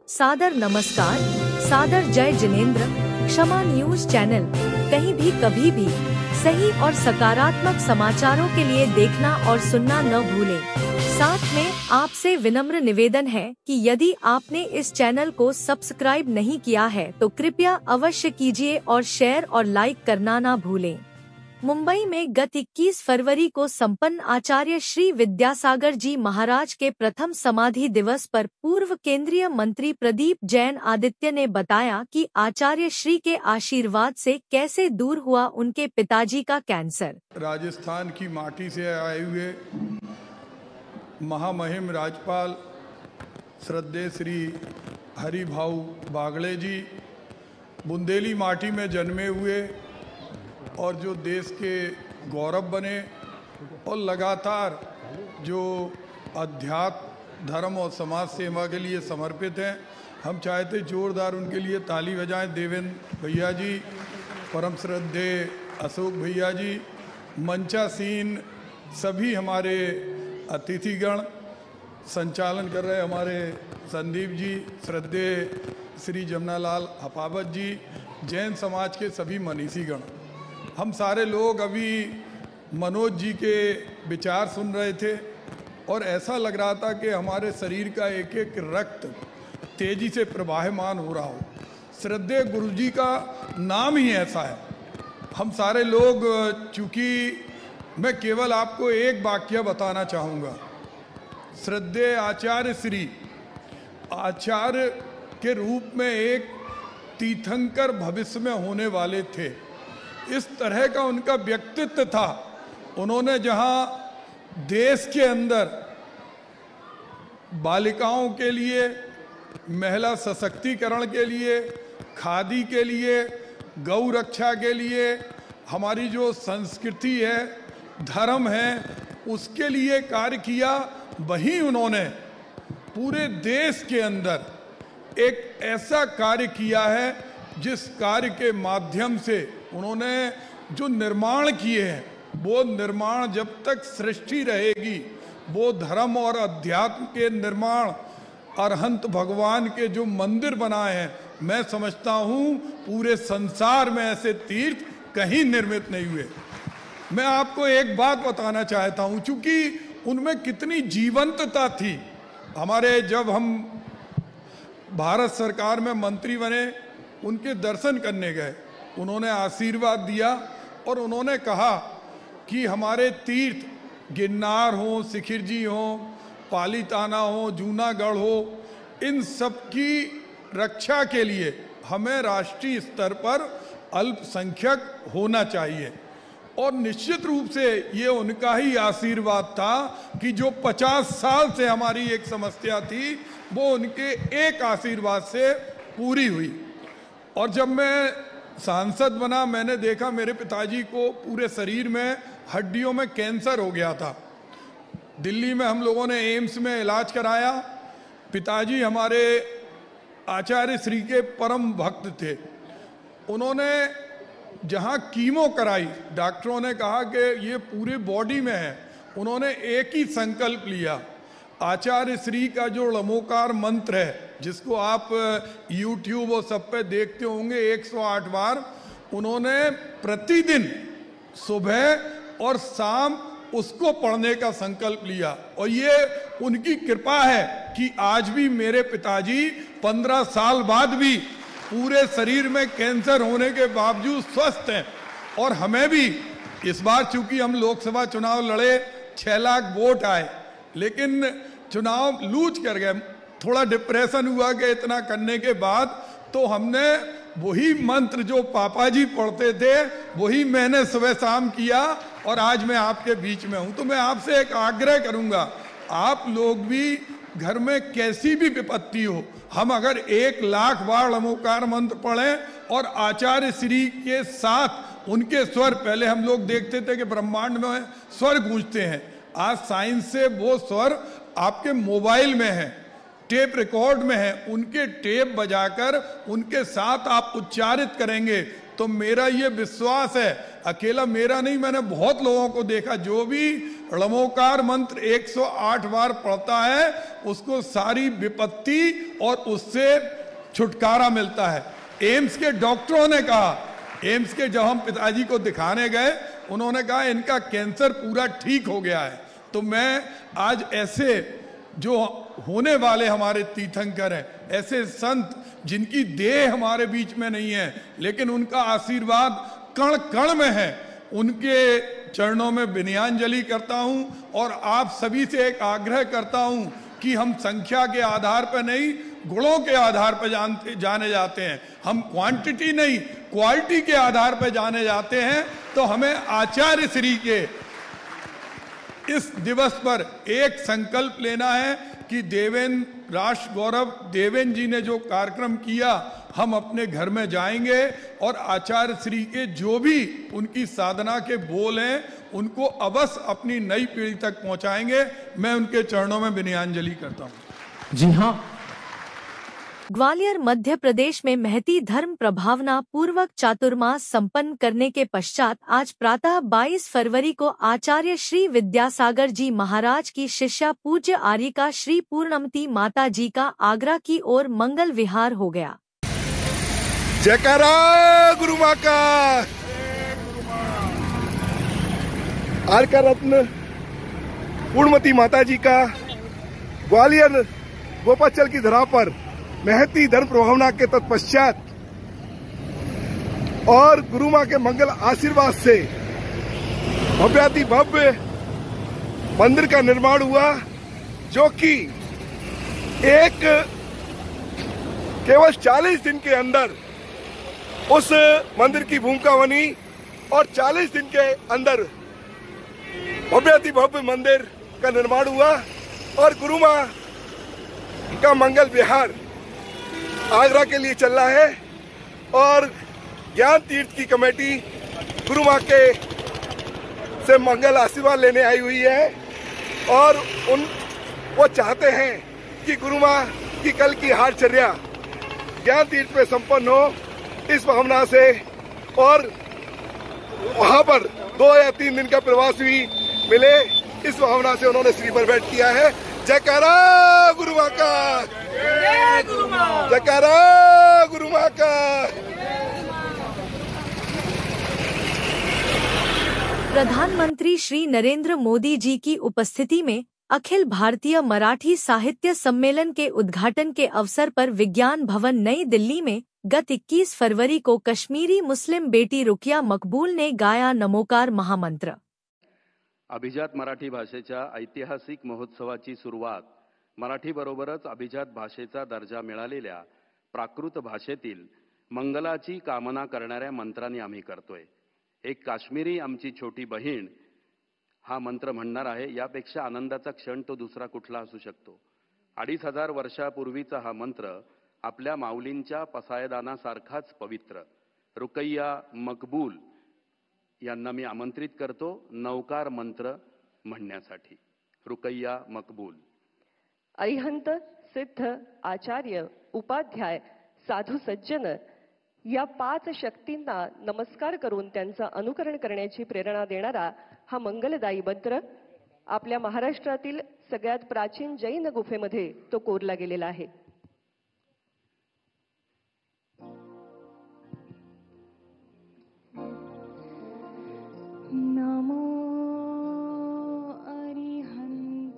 सादर नमस्कार, सादर जय जिनेंद्र। क्षमा न्यूज चैनल कहीं भी कभी भी सही और सकारात्मक समाचारों के लिए देखना और सुनना न भूलें। साथ में आपसे विनम्र निवेदन है कि यदि आपने इस चैनल को सब्सक्राइब नहीं किया है तो कृपया अवश्य कीजिए और शेयर और लाइक करना ना भूलें। मुंबई में गत 21 फरवरी को संपन्न आचार्य श्री विद्यासागर जी महाराज के प्रथम समाधि दिवस पर पूर्व केंद्रीय मंत्री प्रदीप जैन आदित्य ने बताया कि आचार्य श्री के आशीर्वाद से कैसे दूर हुआ उनके पिताजी का कैंसर। राजस्थान की माटी से आए हुए महामहिम राज्यपाल श्रद्धेय श्री हरिभाऊ बागड़े जी बुंदेली माटी में जन्मे हुए और जो देश के गौरव बने और लगातार जो अध्यात्म, धर्म और समाज सेवा के लिए समर्पित हैं। हम चाहते जोरदार उनके लिए ताली बजाएं। देवेंद्र भैया जी, परम श्रद्धेय अशोक भैया जी, मंचासीन सभी हमारे अतिथिगण, संचालन कर रहे हमारे संदीप जी, श्रद्धेय श्री जमुनालाल हपावत जी, जैन समाज के सभी मनीषीगण, हम सारे लोग अभी मनोज जी के विचार सुन रहे थे और ऐसा लग रहा था कि हमारे शरीर का एक एक रक्त तेजी से प्रवाहमान हो रहा हो। श्रद्धेय गुरु जी का नाम ही ऐसा है। हम सारे लोग, चूँकि मैं केवल आपको एक वाक्य बताना चाहूँगा। श्रद्धेय आचार्य श्री आचार्य के रूप में एक तीर्थंकर भविष्य में होने वाले थे। इस तरह का उनका व्यक्तित्व था। उन्होंने जहां देश के अंदर बालिकाओं के लिए, महिला सशक्तिकरण के लिए, खादी के लिए, गौ रक्षा के लिए, हमारी जो संस्कृति है, धर्म है, उसके लिए कार्य किया, वहीं उन्होंने पूरे देश के अंदर एक ऐसा कार्य किया है जिस कार्य के माध्यम से उन्होंने जो निर्माण किए हैं, वो निर्माण जब तक सृष्टि रहेगी, वो धर्म और अध्यात्म के निर्माण, अरहंत भगवान के जो मंदिर बनाए हैं, मैं समझता हूँ पूरे संसार में ऐसे तीर्थ कहीं निर्मित नहीं हुए। मैं आपको एक बात बताना चाहता हूँ, चूँकि उनमें कितनी जीवंतता थी। हमारे जब हम भारत सरकार में मंत्री बने, उनके दर्शन करने गए, उन्होंने आशीर्वाद दिया और उन्होंने कहा कि हमारे तीर्थ गिरनार हो, शिखर जी हो, पालीताना हो, जूनागढ़ हो, इन सब की रक्षा के लिए हमें राष्ट्रीय स्तर पर अल्पसंख्यक होना चाहिए। और निश्चित रूप से ये उनका ही आशीर्वाद था कि जो 50 साल से हमारी एक समस्या थी, वो उनके एक आशीर्वाद से पूरी हुई। और जब मैं सांसद बना, मैंने देखा मेरे पिताजी को पूरे शरीर में हड्डियों में कैंसर हो गया था। दिल्ली में हम लोगों ने एम्स में इलाज कराया। पिताजी हमारे आचार्य श्री के परम भक्त थे। उन्होंने जहाँ कीमो कराई, डॉक्टरों ने कहा कि ये पूरे बॉडी में है। उन्होंने एक ही संकल्प लिया, आचार्य श्री का जो लमोकार मंत्र है, जिसको आप YouTube और सब पे देखते होंगे 108 बार, उन्होंने प्रतिदिन सुबह और शाम उसको पढ़ने का संकल्प लिया। और ये उनकी कृपा है कि आज भी मेरे पिताजी 15 साल बाद भी पूरे शरीर में कैंसर होने के बावजूद स्वस्थ हैं। और हमें भी इस बार, चूंकि हम लोकसभा चुनाव लड़े, 6 लाख वोट आए, लेकिन चुनाव लूज कर गए। थोड़ा डिप्रेशन हुआ कि इतना करने के बाद तो हमने वही मंत्र जो पापा जी पढ़ते थे, वही मैंने सुबह शाम किया और आज मैं आपके बीच में हूं। तो मैं आपसे एक आग्रह करूंगा, आप लोग भी घर में कैसी भी विपत्ति हो, हम अगर 1 लाख बार लमोकार मंत्र पढ़ें और आचार्य श्री के साथ उनके स्वर, पहले हम लोग देखते थे कि ब्रह्मांड में स्वर गूंजते हैं, आज साइंस से वो स्वर आपके मोबाइल में है, टेप रिकॉर्ड में है, उनके टेप बजाकर उनके साथ आप उच्चारित करेंगे तो मेरा ये विश्वास है, अकेला मेरा नहीं, मैंने बहुत लोगों को देखा जो भी ळमोकार मंत्र 108 बार पढ़ता है, उसको सारी विपत्ति और उससे छुटकारा मिलता है। एम्स के डॉक्टरों ने कहा, एम्स के जब हम पिताजी को दिखाने गए, उन्होंने कहा इनका कैंसर पूरा ठीक हो गया है। तो मैं आज ऐसे जो होने वाले हमारे तीर्थंकर हैं, ऐसे संत जिनकी देह हमारे बीच में नहीं है लेकिन उनका आशीर्वाद कण कण में है, उनके चरणों में विनयाञ्जलि करता हूं और आप सभी से एक आग्रह करता हूं कि हम संख्या के आधार पर नहीं, गुणों के आधार पर जाने जाते हैं। हम क्वांटिटी नहीं, क्वालिटी के आधार पर जाने जाते हैं। तो हमें आचार्य श्री के इस दिवस पर एक संकल्प लेना है कि देवेंद्र राष्ट्र गौरव देवेंद्र जी ने जो कार्यक्रम किया, हम अपने घर में जाएंगे और आचार्य श्री के जो भी उनकी साधना के बोल हैं उनको अवश्य अपनी नई पीढ़ी तक पहुंचाएंगे। मैं उनके चरणों में विनयाञ्जलि करता हूं। जी हाँ। ग्वालियर मध्य प्रदेश में महती धर्म प्रभावना पूर्वक चातुर्मास संपन्न करने के पश्चात आज प्रातः 22 फरवरी को आचार्य श्री विद्यासागर जी महाराज की शिष्या पूज्य आर्यिका श्री पूर्णमती माता जी का आगरा की ओर मंगल विहार हो गया। जयकारा गुरु मां का। आर्का रत्न पूर्णमती माता जी का ग्वालियर गोपाचल की धरा पर महती धर्म प्रभावना के तत्पश्चात और गुरु मां के मंगल आशीर्वाद से भव्याति भव्य मंदिर का निर्माण हुआ, जो कि एक केवल 40 दिन के अंदर उस मंदिर की भूमिका बनी और 40 दिन के अंदर भव्याति भव्य मंदिर का निर्माण हुआ और गुरु मां का मंगल विहार आगरा के लिए चल रहा है। और ज्ञान तीर्थ की कमेटी गुरु मां के से मंगल आशीर्वाद लेने आई हुई है और वो चाहते हैं कि गुरु मां की कल की हारचर्या ज्ञान तीर्थ पे संपन्न हो, इस भावना से। और वहां पर 2 या 3 दिन का प्रवास भी मिले, इस भावना से उन्होंने श्री पर बैठ किया है। जयकारा गुरु मां का, जयकारा गुरु मां का। प्रधानमंत्री श्री नरेंद्र मोदी जी की उपस्थिति में अखिल भारतीय मराठी साहित्य सम्मेलन के उद्घाटन के अवसर पर विज्ञान भवन नई दिल्ली में गत 21 फरवरी को कश्मीरी मुस्लिम बेटी रुकिया मकबूल ने गाया नमोकार महामंत्र। अभिजात मराठी भाषेच्या ऐतिहासिक महोत्सवाची सुरुवात मराठी बरोबरच अभिजात भाषेचा दर्जा मिळालेल्या प्राकृत भाषेतील मंगलाची कामना करणाऱ्या मंत्रांनी आम्ही करतोय। एक काश्मीरी आमची छोटी बहीण हा मंत्र म्हणणार आहे। यापेक्षा आनंदाचा क्षण तो दुसरा कुठला असू शकतो। 2500 वर्षापूर्वीचा हा मंत्र आपल्या माऊलींच्या पसायदानासारखाच पवित्र। रुकैया मकबूल यांना मी आमंत्रित करतो नवकार मंत्र म्हणण्यासाठी। रुकैया मकबूल। अरिहंत सिद्ध आचार्य उपाध्याय साधू सज्जन या 5 शक्तींना नमस्कार करून त्यांचं अनुकरण करण्याची प्रेरणा देणारा हा मंगलदायी मंत्र आपल्या महाराष्ट्रातील सगळ्यात प्राचीन जैन गुफेमध्ये तो कोरला गेलेला आहे। नमो अरिहंताणं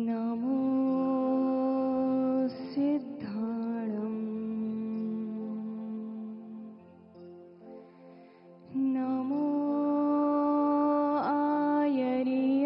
नमो सिद्धाणं नमो आयर्याणं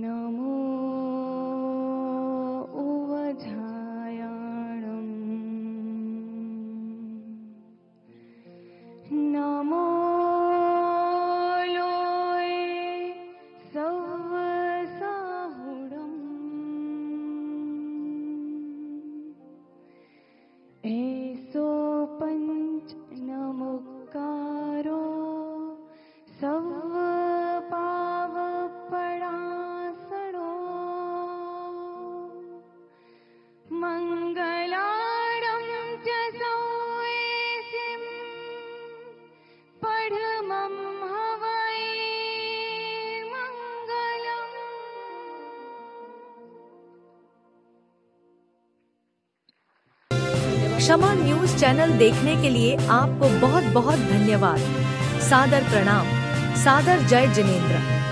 नमो नमो इमं हवै मंगलम्। क्षमा न्यूज चैनल देखने के लिए आपको बहुत बहुत धन्यवाद। सादर प्रणाम। सादर जय जिनेंद्र।